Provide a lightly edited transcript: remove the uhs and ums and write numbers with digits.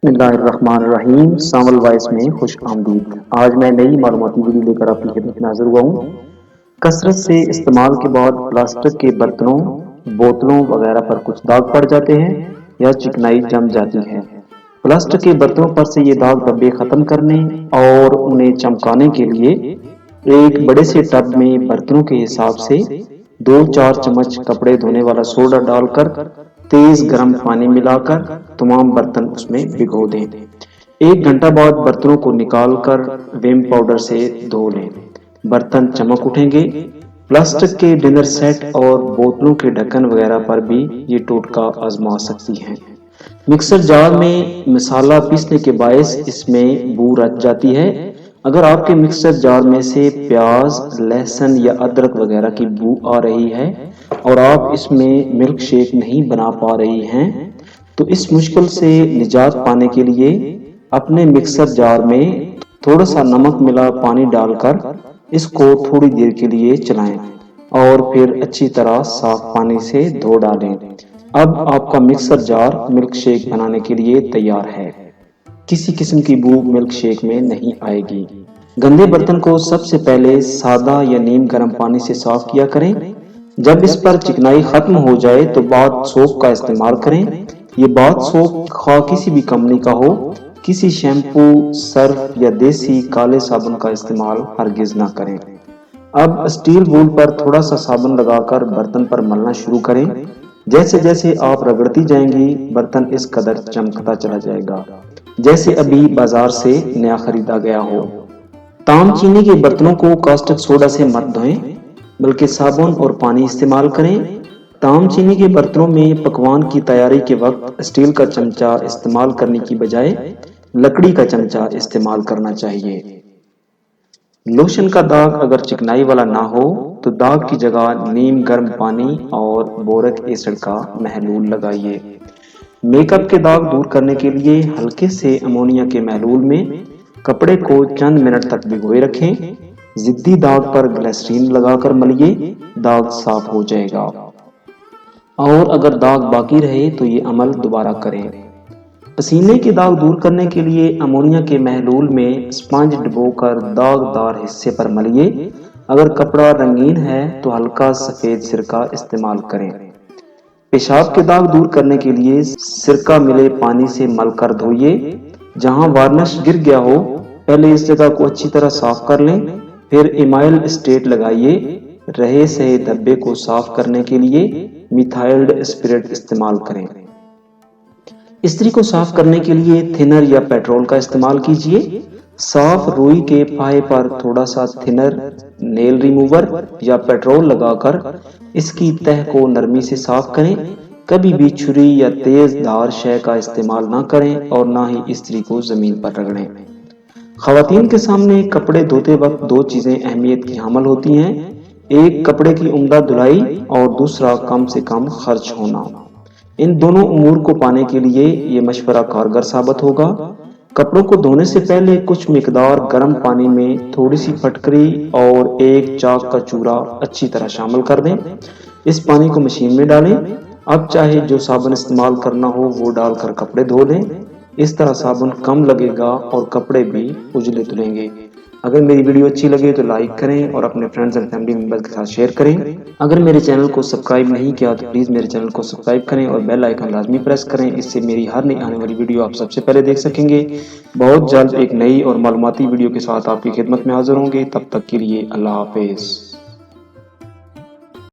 بسم اللہ الرحمن الرحیم سامل وائس میں خوش آمدید۔ آج میں نئی معلوماتی ویڈیو لے کر آپ کی خدمت میں حاضر ہوا ہوں۔ کثرت سے استعمال کے بعد پلاسٹک کے برتنوں، بوتلوں وغیرہ پر کچھ داغ پڑ جاتے ہیں یا چکنائی جم جاتی ہے۔ پلاسٹک کے برتنوں پر سے یہ داغ دھبے ختم کرنے اور انہیں چمکانے کے لیے ایک بڑے سے ٹب میں برتنوں کے حساب سے 2-4 چمچ کپڑے دھونے والا سوڈا ڈال کر تیز گرم پانی ملا کر تمام برتن اس میں بھگو دیں۔ 1 گھنٹہ بعد برتنوں کو نکال کر ویم پاؤڈر سے دھو لیں، برتن چمک اٹھیں گے۔ پلاسٹک کے ڈنر سیٹ اور بوتلوں کے ڈھکن وغیرہ پر بھی یہ ٹوٹکا آزما سکتی ہیں۔ مکسر جار میں مسالہ پیسنے کے باعث اس میں بو رچ جاتی ہے۔ اگر آپ کے مکسر جار میں سے پیاز، لہسن یا ادرک وغیرہ کی بو آ رہی ہے اور آپ اس میں ملک شیک نہیں بنا پا رہی ہیں تو اس مشکل سے نجات پانے کے لیے اپنے مکسر جار میں تھوڑا سا نمک ملا پانی ڈال کر اس کو تھوڑی دیر کے لیے چلائیں اور پھر اچھی طرح صاف پانی سے دھو ڈالیں۔ اب آپ کا مکسر جار ملک شیک بنانے کے لیے تیار ہے۔ کسی قسم کی بو ملک شیک میں نہیں آئے گی۔ گندے برتن کو سب سے پہلے سادہ یا نیم گرم پانی سے صاف کیا کریں۔ جب اس پر چکنائی ختم ہو جائے تو باتھ سوپ کا استعمال کریں۔ یہ باتھ سوپ خواہ کسی بھی کمپنی کا ہو، کسی شیمپو، سرف یا دیسی کالے صابن کا استعمال ہرگز نہ کریں۔ اب اسٹیل وول پر تھوڑا سا صابن لگا کر برتن پر ملنا شروع کریں۔ جیسے جیسے آپ رگڑتی جائیں گی برتن اس قدر چمکتا چلا جائے گا جیسے ابھی بازار سے نیا خریدا گیا ہو۔ تام چینی کے برتنوں کو کاسٹک سوڈا سے مت دھوئیں بلکہ صابن اور پانی استعمال کریں۔ تام چینی کے برتنوں میں پکوان کی تیاری کے وقت اسٹیل کا چمچہ استعمال کرنے کی بجائے لکڑی کا چمچہ استعمال کرنا چاہیے۔ لوشن کا داغ اگر چکنائی والا نہ ہو تو داغ کی جگہ نیم گرم پانی اور بورک ایسڈ کا محلول لگائیے۔ میک اپ کے داغ دور کرنے کے لیے ہلکے سے امونیا کے محلول میں کپڑے کو چند منٹ تک بھگوئے رکھیں۔ ضدی داغ پر گلیسرین لگا کر ملیے، داغ صاف ہو جائے گا۔ اور اگر داغ باقی رہے تو یہ عمل دوبارہ کریں۔ پسینے کے داغ دور کرنے کے لیے امونیا کے محلول میں اسپنج ڈبو کر داغ دار حصے پر ملیے۔ اگر کپڑا رنگین ہے تو ہلکا سفید سرکہ استعمال کریں۔ پیشاب کے داغ دور کرنے کے لیے سرکہ ملے پانی سے مل کر دھوئیے۔ جہاں وارنش گر گیا ہو پہلے اس جگہ کو اچھی طرح صاف کر لیں، پھر ایمائل اسٹیٹ لگائیے۔ رہے سہے دھبے کو صاف کرنے کے لیے میتھائلڈ اسپرٹ استعمال کریں۔ استری کو صاف کرنے کے لیے تھنر یا پیٹرول کا استعمال کیجیے۔ صاف روئی کے پائے پر تھوڑا سا تھنر، نیل ریموور یا پیٹرول لگا کر اس کی تہہ کو نرمی سے صاف کریں۔ کبھی بھی چھری یا تیز دھار شے کا استعمال نہ کریں اور نہ ہی استری کو زمین پر رگڑیں۔ خواتین کے سامنے کپڑے دھوتے وقت 2 چیزیں اہمیت کی حامل ہوتی ہیں، ایک کپڑے کی عمدہ دھلائی اور دوسرا کم سے کم خرچ ہونا۔ ان دونوں امور کو پانے کے لیے یہ مشورہ کارگر ثابت ہوگا۔ کپڑوں کو دھونے سے پہلے کچھ مقدار گرم پانی میں تھوڑی سی پھٹکری اور ایک چاک کا چورا اچھی طرح شامل کر دیں۔ اس پانی کو مشین میں ڈالیں۔ اب چاہے جو صابن استعمال کرنا ہو وہ ڈال کر کپڑے دھو لیں۔ اس طرح صابن کم لگے گا اور کپڑے بھی اجلے دھلیں گے۔ اگر میری ویڈیو اچھی لگے تو لائک کریں اور اپنے فرینڈز اور فیملی ممبرز کے ساتھ شیئر کریں۔ اگر میرے چینل کو سبسکرائب نہیں کیا تو پلیز میرے چینل کو سبسکرائب کریں اور بیل آئیکن لازمی پریس کریں، اس سے میری ہر نئی آنے والی ویڈیو آپ سب سے پہلے دیکھ سکیں گے۔ بہت جلد ایک نئی اور معلوماتی ویڈیو کے ساتھ آپ کی خدمت میں حاضر ہوں گے۔ تب تک کے لیے اللہ حافظ۔